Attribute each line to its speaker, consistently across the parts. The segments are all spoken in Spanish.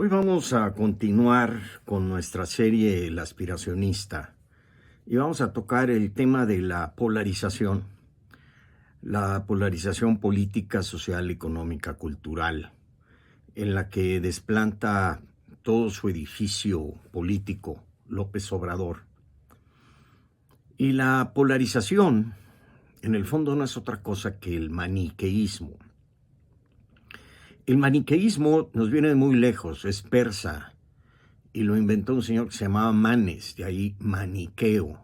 Speaker 1: Hoy vamos a continuar con nuestra serie El Aspiracionista y vamos a tocar el tema de la polarización política, social, económica, cultural, en la que desplanta todo su edificio político López Obrador. Y la polarización, en el fondo, no es otra cosa que el maniqueísmo. El maniqueísmo nos viene de muy lejos, es persa, y lo inventó un señor que se llamaba Manes, de ahí maniqueo.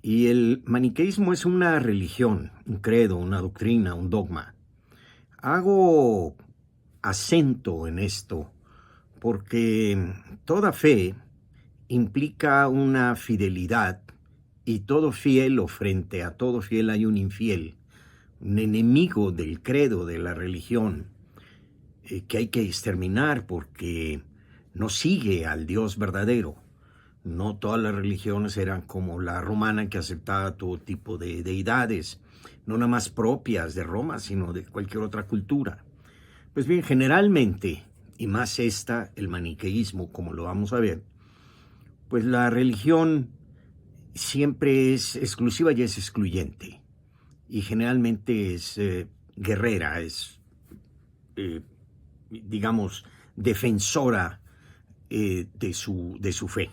Speaker 1: Y el maniqueísmo es una religión, un credo, una doctrina, un dogma. Hago acento en esto porque toda fe implica una fidelidad y todo fiel o frente a todo fiel hay un infiel, un enemigo del credo, de la religión, que hay que exterminar porque no sigue al Dios verdadero. No todas las religiones eran como la romana, que aceptaba todo tipo de deidades, no nada más propias de Roma, sino de cualquier otra cultura. Pues bien, generalmente, y más el maniqueísmo, como lo vamos a ver, pues la religión siempre es exclusiva y es excluyente. Y generalmente es guerrera, es, digamos, defensora de su fe.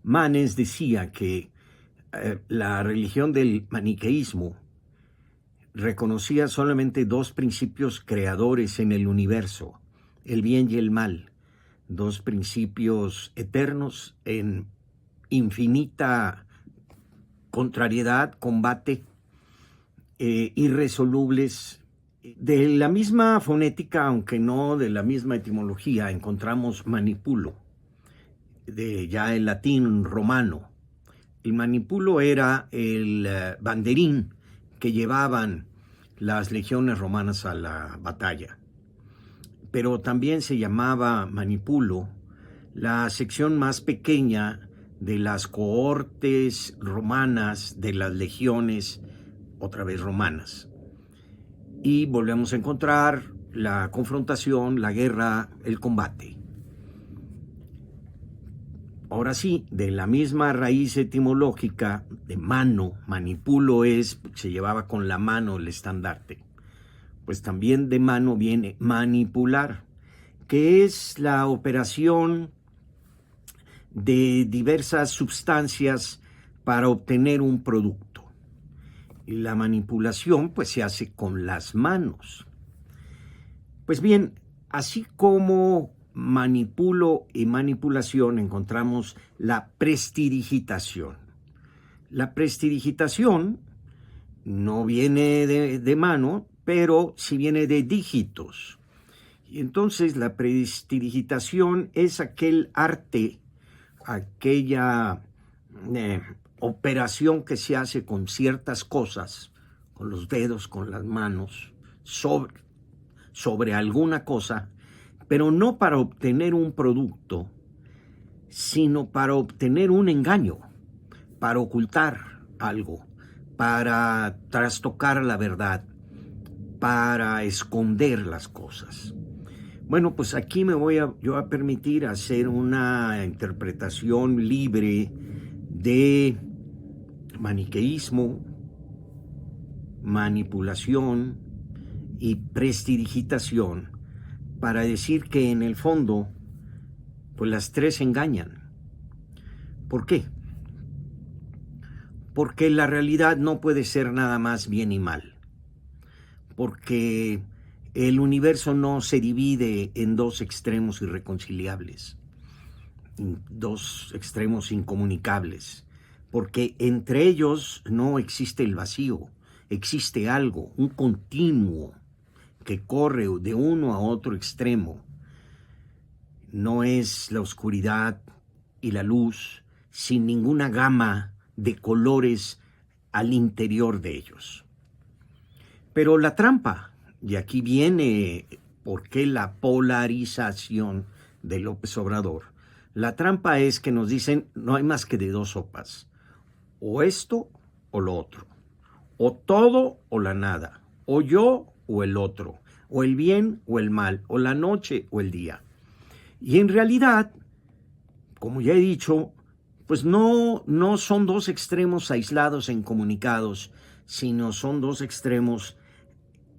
Speaker 1: Manes decía que la religión del maniqueísmo reconocía solamente dos principios creadores en el universo, el bien y el mal, dos principios eternos en infinita contrariedad, combate, irresolubles. De la misma fonética, aunque no de la misma etimología, encontramos manipulo, de ya el latín romano. El manipulo era el banderín que llevaban las legiones romanas a la batalla. Pero también se llamaba manipulo la sección más pequeña de las cohortes romanas de las legiones, otra vez romanas. Y volvemos a encontrar la confrontación, la guerra, el combate. Ahora sí, de la misma raíz etimológica de mano, manipulo se llevaba con la mano el estandarte. Pues también de mano viene manipular, que es la operación de diversas sustancias para obtener un producto. Y la manipulación pues se hace con las manos. Pues bien, así como manipulo y manipulación, encontramos la prestidigitación. La prestidigitación no viene de mano, pero sí viene de dígitos. Y entonces la prestidigitación es aquel arte, aquella operación que se hace con ciertas cosas, con los dedos, con las manos, sobre alguna cosa, pero no para obtener un producto, sino para obtener un engaño, para ocultar algo, para trastocar la verdad, para esconder las cosas. Bueno, pues aquí me voy yo a permitir hacer una interpretación libre de maniqueísmo, manipulación y prestidigitación, para decir que en el fondo, pues las tres engañan. ¿Por qué? Porque la realidad no puede ser nada más bien y mal. Porque el universo no se divide en dos extremos irreconciliables, dos extremos incomunicables, porque entre ellos no existe el vacío, existe algo, un continuo que corre de uno a otro extremo. No es la oscuridad y la luz sin ninguna gama de colores al interior de ellos. Pero la trampa, y aquí viene por qué la polarización de López Obrador, la trampa es que nos dicen no hay más que de dos sopas, o esto o lo otro, o todo o la nada, o yo o el otro. o el bien o el mal, o la noche o el día. Y en realidad, como ya he dicho, pues no son dos extremos aislados e incomunicados, sino son dos extremos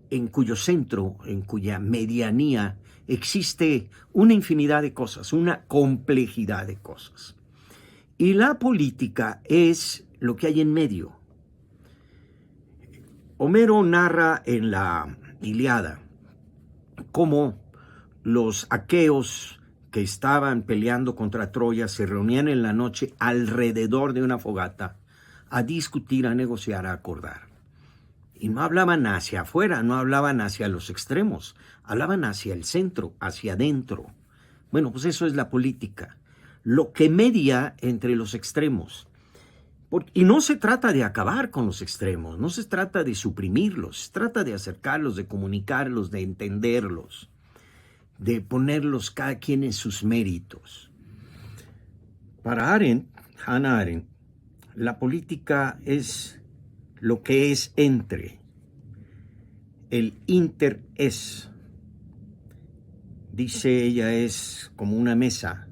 Speaker 1: en cuyo centro, en cuya medianía, existe una infinidad de cosas, una complejidad de cosas. Y la política es lo que hay en medio. Homero narra en la Ilíada cómo los aqueos que estaban peleando contra Troya se reunían en la noche alrededor de una fogata a discutir, a negociar, a acordar. Y no hablaban hacia afuera, no hablaban hacia los extremos, hablaban hacia el centro, hacia adentro. Bueno, pues eso es la política, lo que media entre los extremos. Y no se trata de acabar con los extremos, no se trata de suprimirlos, se trata de acercarlos, de comunicarlos, de entenderlos, de ponerlos cada quien en sus méritos. Para Hannah Arendt, la política es lo que es entre. El interés, dice ella, es como una mesa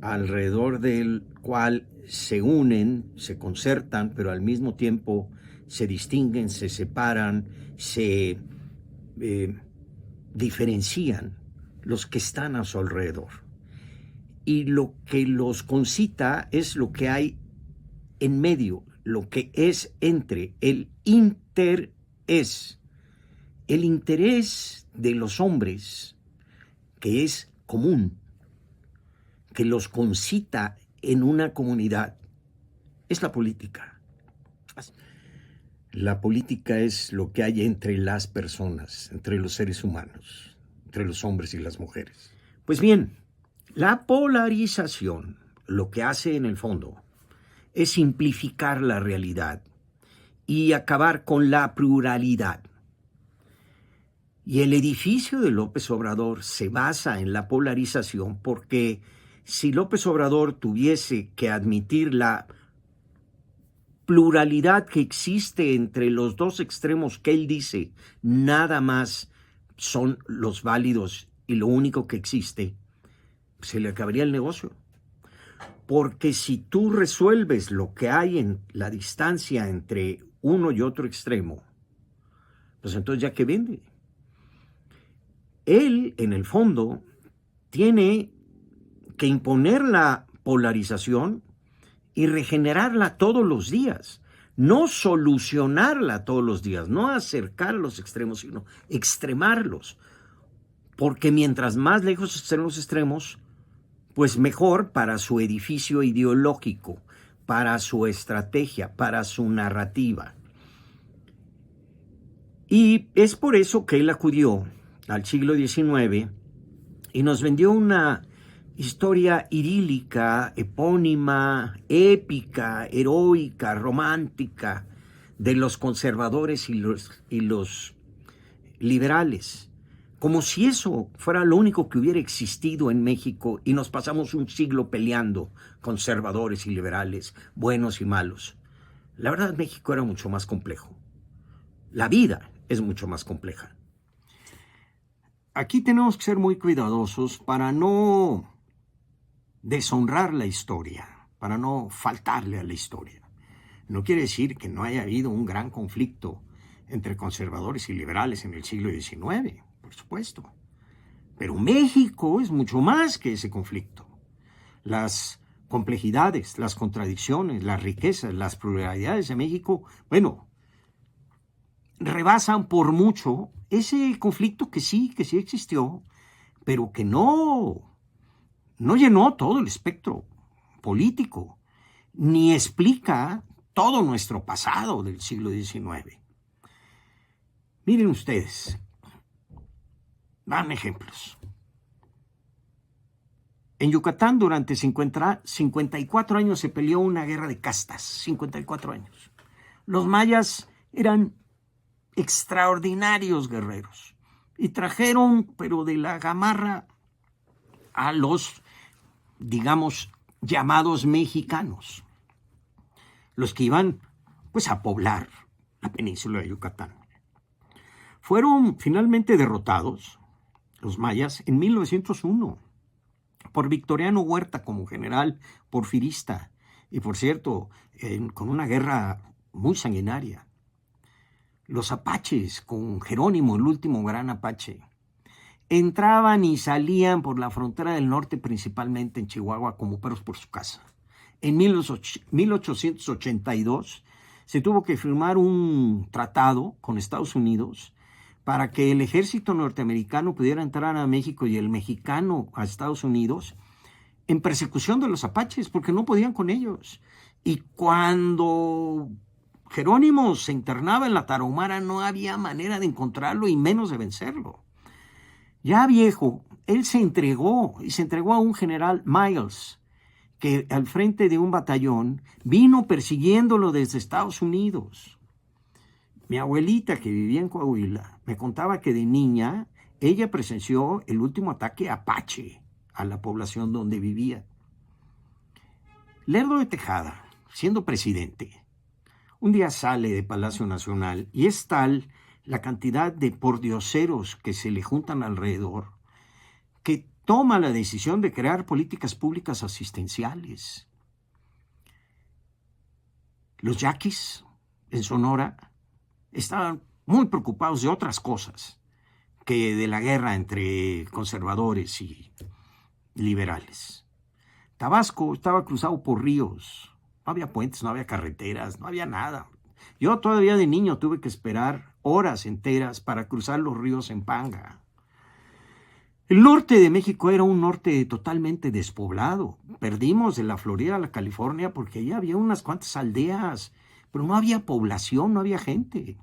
Speaker 1: alrededor del cual se unen, se concertan, pero al mismo tiempo se distinguen, se separan, se diferencian los que están a su alrededor. Y lo que los concita es lo que hay en medio, lo que es entre, el interés. El interés de los hombres, que es común, que los concita en una comunidad, es la política. La política es lo que hay entre las personas, entre los seres humanos, entre los hombres y las mujeres. Pues bien, la polarización lo que hace en el fondo es simplificar la realidad y acabar con la pluralidad. Y el edificio de López Obrador se basa en la polarización porque si López Obrador tuviese que admitir la pluralidad que existe entre los dos extremos que él dice nada más son los válidos y lo único que existe, se le acabaría el negocio. Porque si tú resuelves lo que hay en la distancia entre uno y otro extremo, pues entonces ya que vende. Él, en el fondo, tiene que imponer la polarización y regenerarla todos los días, no solucionarla todos los días, no acercar los extremos, sino extremarlos. Porque mientras más lejos estén los extremos, pues mejor para su edificio ideológico, para su estrategia, para su narrativa. Y es por eso que él acudió al siglo XIX y nos vendió una historia idílica, epónima, épica, heroica, romántica de los conservadores y los liberales, como si eso fuera lo único que hubiera existido en México y nos pasamos un siglo peleando, conservadores y liberales, buenos y malos. La verdad, México era mucho más complejo. La vida es mucho más compleja. Aquí tenemos que ser muy cuidadosos para no deshonrar la historia, para no faltarle a la historia. No quiere decir que no haya habido un gran conflicto entre conservadores y liberales en el siglo XIX, por supuesto. Pero México es mucho más que ese conflicto. Las complejidades, las contradicciones, las riquezas, las pluralidades de México, bueno, rebasan por mucho ese conflicto que sí existió, pero que no llenó todo el espectro político, ni explica todo nuestro pasado del siglo XIX. Miren ustedes, dan ejemplos. En Yucatán durante 54 años se peleó una guerra de castas, 54 años. Los mayas eran extraordinarios guerreros y trajeron, pero de la gamarra, a los, digamos, llamados mexicanos, los que iban pues a poblar la península de Yucatán. fueron finalmente derrotados, los mayas, en 1901 por Victoriano Huerta como general porfirista y, por cierto, con una guerra muy sanguinaria. Los apaches, con Jerónimo, el último gran apache, entraban y salían por la frontera del norte, principalmente en Chihuahua, como perros por su casa. En 1882 se tuvo que firmar un tratado con Estados Unidos para que el ejército norteamericano pudiera entrar a México y el mexicano a Estados Unidos en persecución de los apaches, porque no podían con ellos. Y cuando Jerónimo se internaba en la Tarahumara, no había manera de encontrarlo y menos de vencerlo. Ya viejo, él se entregó a un general Miles, que al frente de un batallón vino persiguiéndolo desde Estados Unidos. Mi abuelita, que vivía en Coahuila, me contaba que de niña ella presenció el último ataque apache a la población donde vivía. Lerdo de Tejada, siendo presidente, un día sale de Palacio Nacional y es tal la cantidad de pordioseros que se le juntan alrededor que toma la decisión de crear políticas públicas asistenciales. Los yaquis en Sonora estaban muy preocupados de otras cosas que de la guerra entre conservadores y liberales. Tabasco estaba cruzado por ríos, no había puentes, no había carreteras, no había nada. Yo todavía de niño tuve que esperar horas enteras para cruzar los ríos en panga. El norte de México era un norte totalmente despoblado. Perdimos de la Florida a la California porque allí había unas cuantas aldeas, pero no había población, no había gente.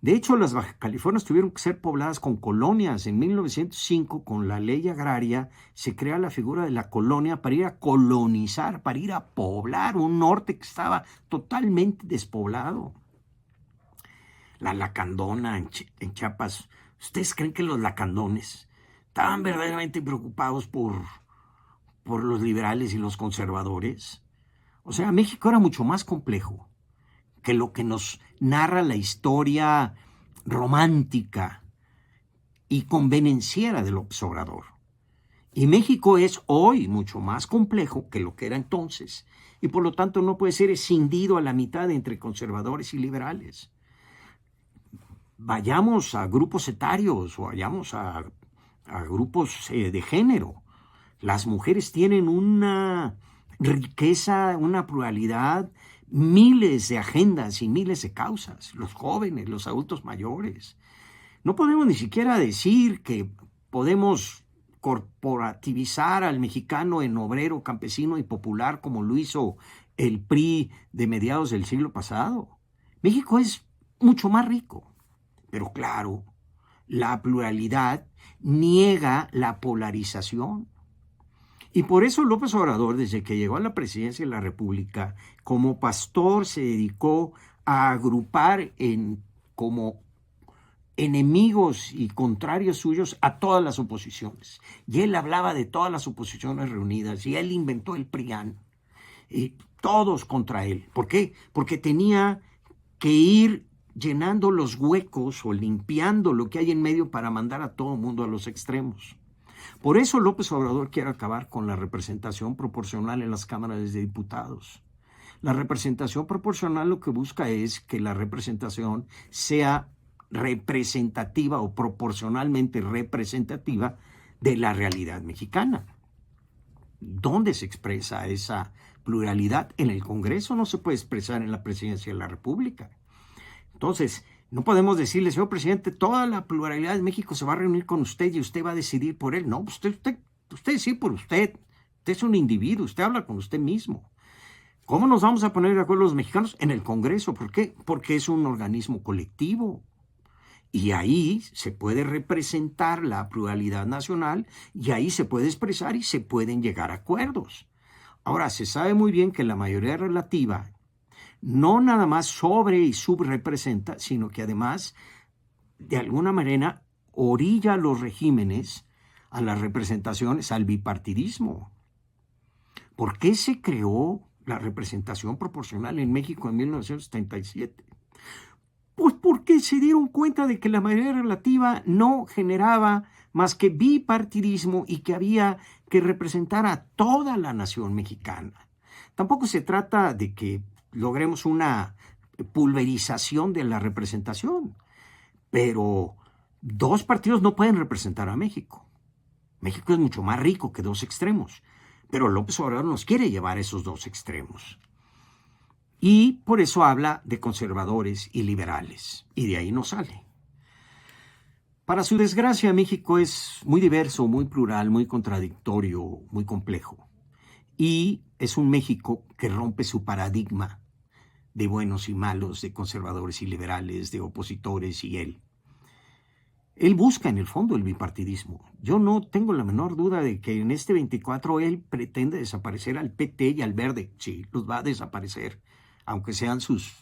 Speaker 1: De hecho, las Baja Californias tuvieron que ser pobladas con colonias. En 1905, con la ley agraria, se crea la figura de la colonia para ir a colonizar, para ir a poblar un norte que estaba totalmente despoblado. La lacandona en Chiapas. ¿Ustedes creen que los lacandones estaban verdaderamente preocupados por los liberales y los conservadores? O sea, México era mucho más complejo que lo que nos narra la historia romántica y convenenciera de López Obrador. Y México es hoy mucho más complejo que lo que era entonces, y por lo tanto no puede ser escindido a la mitad entre conservadores y liberales. Vayamos a grupos etarios o vayamos a grupos de género. Las mujeres tienen una riqueza, una pluralidad, miles de agendas y miles de causas, los jóvenes, los adultos mayores. No podemos ni siquiera decir que podemos corporativizar al mexicano en obrero, campesino y popular como lo hizo el PRI de mediados del siglo pasado. México es mucho más rico, pero claro, la pluralidad niega la polarización. Y por eso López Obrador, desde que llegó a la presidencia de la República, como pastor se dedicó a agrupar como enemigos y contrarios suyos a todas las oposiciones. Y él hablaba de todas las oposiciones reunidas, y él inventó el PRIAN, y todos contra él. ¿Por qué? Porque tenía que ir llenando los huecos o limpiando lo que hay en medio para mandar a todo el mundo a los extremos. Por eso López Obrador quiere acabar con la representación proporcional en las cámaras de diputados. La representación proporcional lo que busca es que la representación sea representativa o proporcionalmente representativa de la realidad mexicana. ¿Dónde se expresa esa pluralidad? En el Congreso, no se puede expresar en la presidencia de la República. Entonces, no podemos decirle, señor presidente, toda la pluralidad de México se va a reunir con usted y usted va a decidir por él. No, usted sí por usted. Usted es un individuo, usted habla con usted mismo. ¿Cómo nos vamos a poner de acuerdo los mexicanos? En el Congreso. ¿Por qué? Porque es un organismo colectivo. Y ahí se puede representar la pluralidad nacional y ahí se puede expresar y se pueden llegar a acuerdos. Ahora, se sabe muy bien que la mayoría relativa no nada más sobre y subrepresenta, sino que además, de alguna manera, orilla a los regímenes, a las representaciones, al bipartidismo. ¿Por qué se creó la representación proporcional en México en 1977? Pues porque porque se dieron cuenta de que la mayoría relativa no generaba más que bipartidismo y que había que representar a toda la nación mexicana. Tampoco se trata de que logremos una pulverización de la representación, pero dos partidos no pueden representar a México. México es mucho más rico que dos extremos, pero López Obrador nos quiere llevar a esos dos extremos. Y por eso habla de conservadores y liberales, y de ahí no sale. Para su desgracia, México es muy diverso, muy plural, muy contradictorio, muy complejo. Y es un México que rompe su paradigma de buenos y malos, de conservadores y liberales, de opositores y él. Él busca en el fondo el bipartidismo. Yo no tengo la menor duda de que en este 24 él pretende desaparecer al PT y al Verde. Sí, los va a desaparecer, aunque sean sus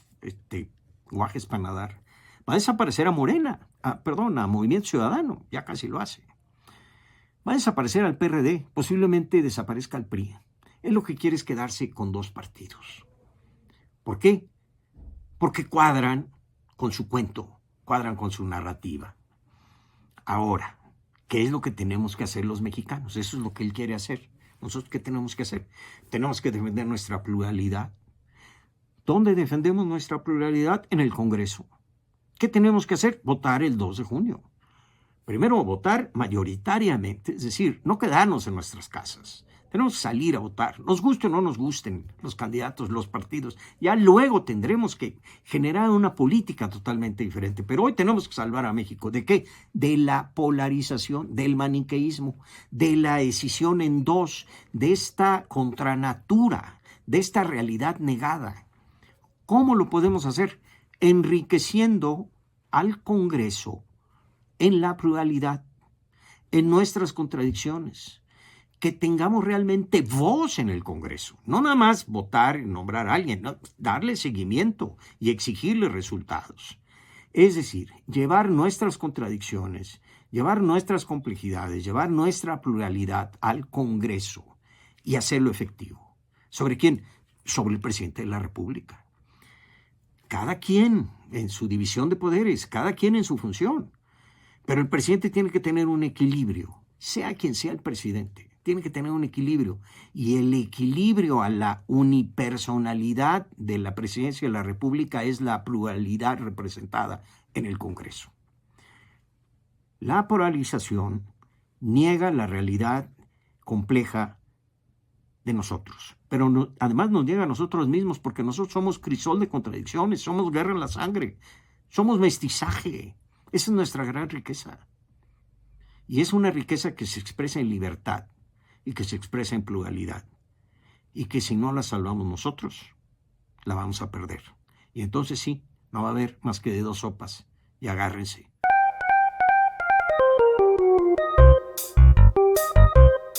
Speaker 1: guajes para nadar. Va a desaparecer a Morena, a Movimiento Ciudadano, ya casi lo hace. Va a desaparecer al PRD, posiblemente desaparezca al PRI. Él lo que quiere es quedarse con dos partidos. ¿Por qué? Porque cuadran con su cuento, cuadran con su narrativa. Ahora, ¿qué es lo que tenemos que hacer los mexicanos? Eso es lo que él quiere hacer. ¿Nosotros qué tenemos que hacer? Tenemos que defender nuestra pluralidad. ¿Dónde defendemos nuestra pluralidad? En el Congreso. ¿Qué tenemos que hacer? Votar el 2 de junio. Primero, votar mayoritariamente, es decir, no quedarnos en nuestras casas. Tenemos que salir a votar, nos guste o no nos gusten los candidatos, los partidos. Ya luego tendremos que generar una política totalmente diferente. Pero hoy tenemos que salvar a México. ¿De qué? De la polarización, del maniqueísmo, de la escisión en dos, de esta contranatura, de esta realidad negada. ¿Cómo lo podemos hacer? Enriqueciendo al Congreso en la pluralidad, en nuestras contradicciones, que tengamos realmente voz en el Congreso, no nada más votar y nombrar a alguien, no, darle seguimiento y exigirle resultados. Es decir, llevar nuestras contradicciones, llevar nuestras complejidades, llevar nuestra pluralidad al Congreso y hacerlo efectivo. ¿Sobre quién? Sobre el presidente de la República. Cada quien en su división de poderes, cada quien en su función. Pero el presidente tiene que tener un equilibrio, sea quien sea el presidente. Tiene que tener un equilibrio, y el equilibrio a la unipersonalidad de la presidencia de la República es la pluralidad representada en el Congreso. La polarización niega la realidad compleja de nosotros, pero además nos niega a nosotros mismos, porque nosotros somos crisol de contradicciones, somos guerra en la sangre, somos mestizaje. Esa es nuestra gran riqueza, y es una riqueza que se expresa en libertad y que se expresa en pluralidad, y que si no la salvamos nosotros, la vamos a perder. Y entonces sí, no va a haber más que de dos sopas, y agárrense.